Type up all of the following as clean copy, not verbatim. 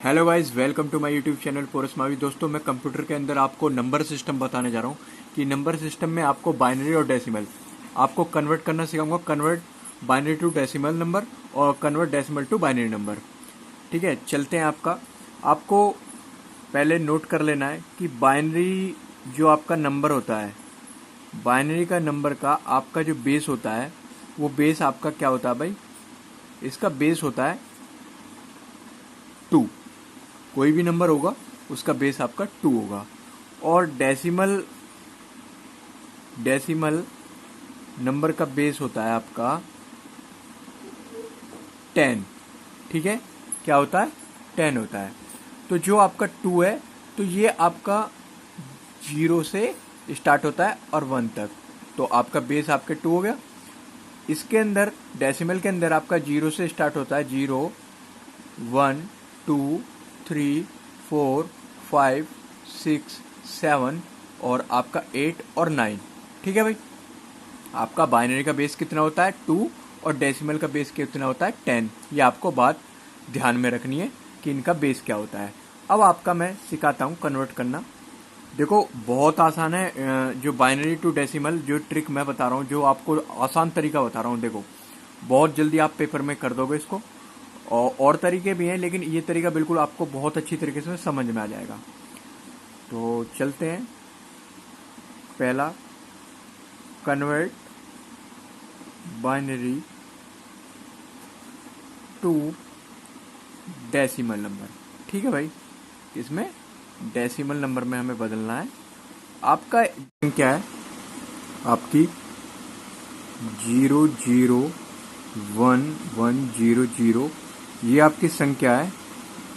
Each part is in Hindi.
Hello guys, welcome to my YouTube channel पोरसमावी। दोस्तों, मैं कंप्यूटर के अंदर आपको नंबर सिस्टम बताने जा रहा हूँ कि नंबर सिस्टम में आपको बाइनरी और डेसिमल आपको कन्वर्ट करना सिखाऊंगा। Convert binary to decimal number और convert decimal to binary number. ठीक है, चलते हैं। आपको पहले नोट कर लेना है कि बाइनरी जो आपका नंबर होता है, बाइनरी का नंबर का आपका जो बेस होता है, वो बेस आपका क्या होता है भाई? इसका बेस होता है 2। कोई भी नंबर होगा उसका बेस आपका 2 होगा। और डेसिमल नंबर का बेस होता है आपका 10। ठीक है, क्या होता है? 10 होता है। तो जो आपका 2 है, तो ये आपका 0 से स्टार्ट होता है और 1 तक। तो आपका बेस आपके 2 हो गया। इसके अंदर डेसिमल के अंदर आपका 0 से स्टार्ट होता है 0, 1, 2, 3, 4, 5, 6, 7 और आपका 8 और 9। ठीक है भाई, आपका बाइनरी का बेस कितना होता है? 2 और डेसिमल का बेस कितना होता है? 10। ये आपको बात ध्यान में रखनी है कि इनका बेस क्या होता है। अब आपका मैं सिखाता हूँ कन्वर्ट करना। देखो, बहुत आसान है। जो बाइनरी टू डेसिमल जो ट्रिक मैं बता रहा हूँ, जो आपको आसान तरीका बता रहा हूँ, देखो बहुत जल्दी आप पेपर में कर दोगे इसको। और तरीके भी हैं, लेकिन ये तरीका बिल्कुल आपको बहुत अच्छी तरीके से समझ में आ जाएगा। तो चलते हैं। पहला, convert binary to decimal number. ठीक है भाई, इसमें डेसिमल नंबर में हमें बदलना है। आपका क्या है? आपकी 001100, ये आपकी संख्या है।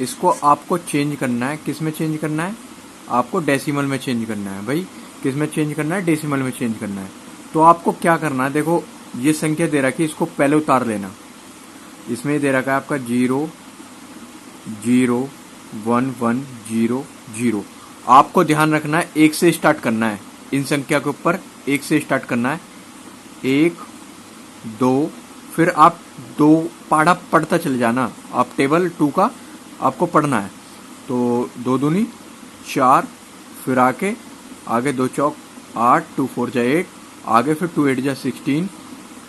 इसको आपको चेंज करना है। किस में चेंज करना है? आपको डेसिमल में चेंज करना है भाई। किस में चेंज करना है? डेसिमल में चेंज करना है। तो आपको क्या करना है? देखो, ये संख्या दे रखी है, इसको पहले उतार लेना। इसमें दे रखा है आपका 001100। आपको ध्यान रखना है, 1 से स्टार्ट करना है। इन संख्या के ऊपर 1 से स्टार्ट करना है। 1, 2, फिर आप 2 पढ़ा पढ़ता चले जाना। आप टेबल 2 का आपको पढ़ना है। तो 2 दूनी 4, फिर आगे 2 चौक 8, 2 4 जा 8, आगे फिर 2 8 जा 16,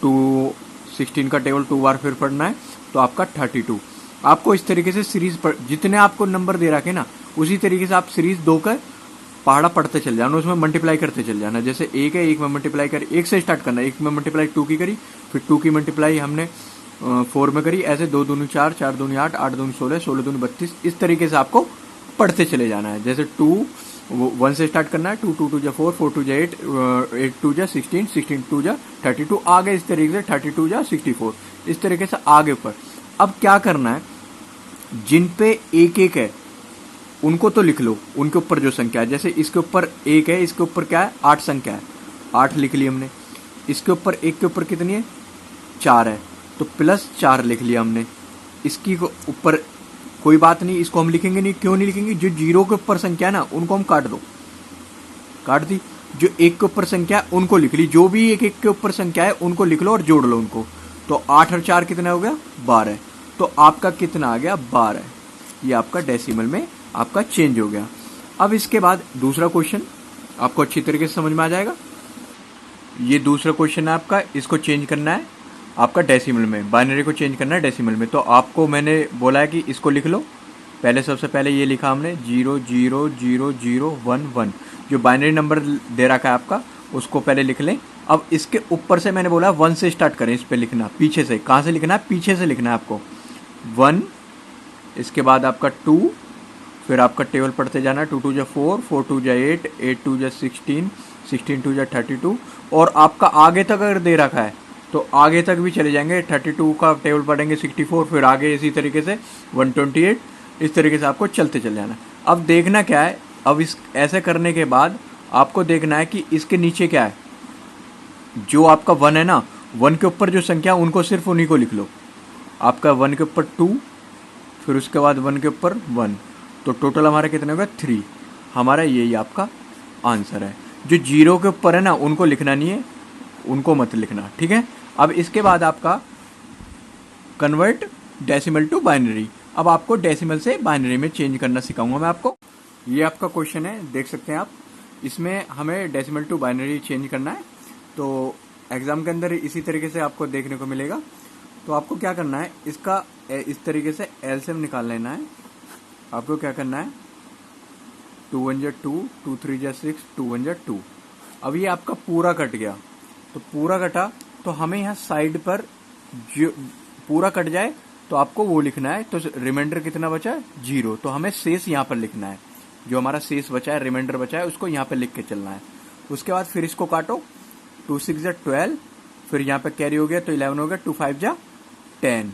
2 16 का टेबल 2 बार फिर पढ़ना है। तो आपका 32। आपको इस तरीके से सीरीज जितने आपको नंबर दे रखे ना, उसी तरीके से आप सीरीज 2 का पहाड़ा पढ़ते चल जाना, उसमें मल्टीप्लाई करते चल जाना। जैसे 1 है, 1 में मल्टीप्लाई कर, 1 से स्टार्ट करना, 1 में मल्टीप्लाई 2 की करी, फिर 2 की मल्टीप्लाई हमने 4 में करी। ऐसे 2 दूनी 4, 4 दूनी 8, 8 दूनी 16, 16 दूनी 32। इस तरीके से आपको पढ़ते चले जाना है। जैसे 1 से स्टार्ट करना है, 2 2 2 जा 4, 4 2 जा 8, 8 2 जा 16, 16 2 जा 32, आगे इस तरीके से 32 जा 64, इस तरीके से आगे ऊपर। अब क्या करना है? जिन पे 1 1 है उनको तो लिख लो, उनके ऊपर जो संख्या है। जैसे इसके ऊपर 1 है, इसके ऊपर क्या है? 8 संख्या है, 8 लिख ली हमने। इसके ऊपर 1 के ऊपर कितनी है? 4 है, तो +4 लिख लिया हमने। इसकी ऊपर कोई बात नहीं, इसको हम लिखेंगे नहीं। क्यों नहीं लिखेंगे? जो 0 के ऊपर संख्या है ना, उनको हम काट दो, काट दी। जो 1 के ऊपर संख्या है उनको लिख ली। जो भी 1 1 के ऊपर संख्या है उनको लिख लो और जोड़ लो उनको। तो 8 और 4 कितना हो गया? 12। तो आपका कितना आ गया? 12। ये आपका डेसिमल में आपका चेंज हो गया। अब इसके बाद दूसरा क्वेश्चन आपको अच्छी तरीके से समझ में आ जाएगा। ये दूसरा क्वेश्चन है आपका, इसको चेंज करना है आपका डेसिमल में। बाइनरी को चेंज करना है डेसिमल में। तो आपको मैंने बोला है कि इसको लिख लो। पहले सबसे पहले ये लिखा हमने 000011। जो बाइनरी नंबर दे रखा है आपका, उसको पहले लिख लें। अब इसके ऊपर से मैंने बोला 1 से स्टार्ट करें। इस पे लिखना, पीछे से। कहाँ से लिखना है? पीछे से लिखना है आपको। 1, इसके बाद आपका 2, फिर आपका टेबल पढ़ते जाना। 2 2 जा 4, 4 2 जा 8, 8 2 जा 16, 16 2 जा 32। और आपका आगे तक अगर दे रखा है तो आगे तक भी चले जाएंगे। 32 का टेबल पढ़ेंगे 64, फिर आगे इसी तरीके से 128। इस तरीके से आपको चलते चल जाना। अब देखना क्या है? अब इस ऐसे करने के बाद आपको देखना है कि इसके नीचे क्या है। जो आपका 1 है ना, 1 के ऊपर जो संख्या उनको सिर्फ उन्हीं को लिख लो। आपका 1 के ऊपर 2, फिर उसके बाद 1 के ऊपर 1, तो टोटल हमारा कितना होगा? 3। हमारा यही आपका आंसर है। जो 0 के ऊपर है ना, उनको लिखना नहीं है, उनको मत लिखना। ठीक है। अब इसके बाद आपका कन्वर्ट डेसिमल टू बाइनरी। अब आपको डेसिमल से बाइनरी में चेंज करना सिखाऊंगा मैं आपको। ये आपका क्वेश्चन है, देख सकते हैं आप। इसमें हमें डेसिमल टू बाइनरी चेंज करना है। तो एग्जाम के अंदर इसी तरीके से आपको देखने को मिलेगा। तो आपको क्या करना है, इसका इस तरीके से एलसीएम निकाल लेना है। आपको क्या करना है, 2 1 जा 2, 2 3 जा 6, 2 1 जा 2। अब ये आपका पूरा कट गया। तो पूरा कटा तो हमें यहाँ साइड पर जो पूरा कट जाए तो आपको वो लिखना है। तो रिमाइंडर कितना बचा है, 0। तो हमें शेष यहाँ पर लिखना है, जो हमारा शेष बचा है, रिमाइंडर बचा है, उसको यहाँ पे लिख के चलना है। उसके बाद फिर इसको काटो, 2 6 जा 12, फिर यहाँ पे कैरी हो गया तो 11 हो गया, 2 5 जा 10।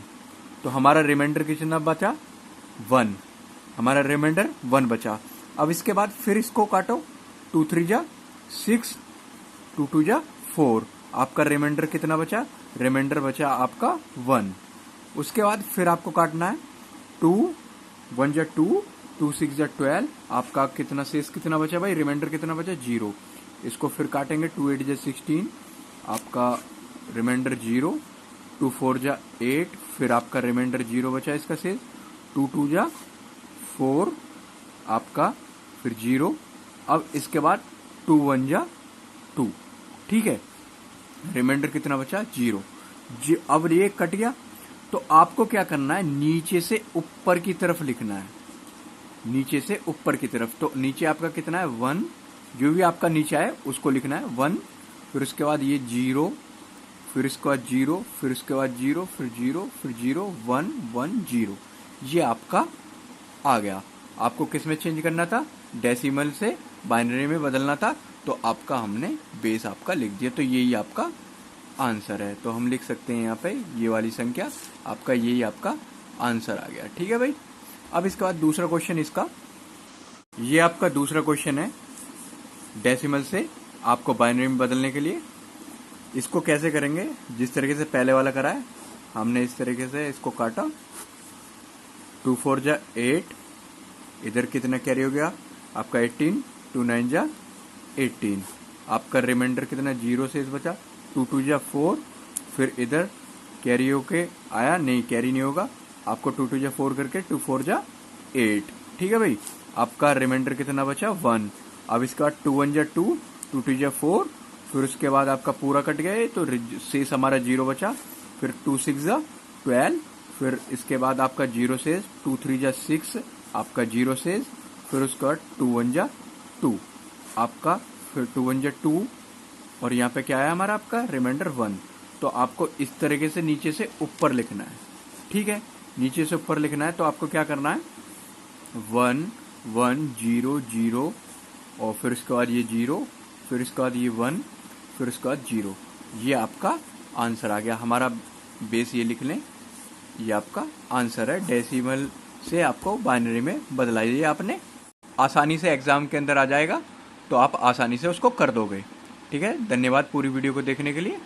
तो हमारा रिमाइंडर कितना बचा, 1। हमारा रिमाइंडर 1 बचा। अब इसके बाद फिर इसको काटो, 2 3 जा 6, 2 2 जा 4। आपका रिमाइंडर कितना बचा, रिमाइंडर बचा आपका 1। उसके बाद फिर आपको काटना है, 2 1 जा 2, 2 6 जा 12। आपका कितना शेष कितना बचा भाई, रिमाइंडर कितना बचा, 0। इसको फिर काटेंगे, 2 8 जा 16, आपका रिमाइंडर 0। 2 4 जा 8, फिर आपका रिमाइंडर 0 बचा इसका शेष। 2 2 जा 4, आपका फिर 0। अब इसके बाद 2 1 जा 2, ठीक है। रिमाइंडर कितना बचा, 0। अब ये कट गया तो आपको क्या करना है, नीचे से ऊपर की तरफ लिखना है, नीचे से ऊपर की तरफ। तो नीचे आपका कितना है, 1। जो भी आपका नीचे है उसको लिखना है 1। फिर उसके बाद ये 0, फिर इसके बाद 0, फिर इसके बाद 0, फिर 0, फिर 0 1 1 0। ये आपका आ गया। आपको किस में चेंज करना था, डेसिमल से बाइनरी में बदलना था। तो आपका हमने बेस आपका लिख दिया। तो यही आपका आंसर है। तो हम लिख सकते हैं यहाँ पे ये वाली संख्या, आपका यही आपका आंसर आ गया, ठीक है भाई। अब इसके बाद दूसरा क्वेश्चन इसका, ये आपका दूसरा क्वेश्चन है डेसिमल से आपको बाइनरी में बदलने के लिए। इसको कैसे करेंगे, जिस तरीके से पहले वाला करा है हमने, इस तरीके से इसको काटा, 2 4 जा 8, इधर कितना कैरी हो गया आपका 18, 2 9 जा 18। आपका रिमाइंडर कितना, 0 शेष बचा। 2 2 जा 4, फिर इधर कैरी होके आया, नहीं कैरी नहीं होगा, आपको 2 2 जा 4 करके 2 4 जा 8, ठीक है भाई। आपका रिमाइंडर कितना बचा, 1। अब इसके बाद 2 1 जा 2, 2 2 जा 4, फिर उसके बाद आपका पूरा कट गया तो शेष हमारा 0 बचा। फिर 2 6 जा 12, फिर इसके बाद आपका 0 शेष। 2 3 जा 6, आपका 0 शेष। फिर उसके बाद 2 1 जा 2, आपका फिर 2 1 जा 2, और यहाँ पे क्या है हमारा आपका रिमाइंडर 1। तो आपको इस तरीके से नीचे से ऊपर लिखना है, ठीक है। नीचे से ऊपर लिखना है तो आपको क्या करना है, 1 1 0 0, और फिर इसके बाद ये 0, फिर इसके बाद ये 1, फिर इसके बाद 0। ये आपका आंसर आ गया। हमारा बेस ये लिख लें, ये आपका आंसर है। डेसिमल से आपको बाइनरी में बदला, ये आपने आसानी से एग्जाम के अंदर आ जाएगा, तो आप आसानी से उसको कर दोगे, ठीक है। धन्यवाद पूरी वीडियो को देखने के लिए।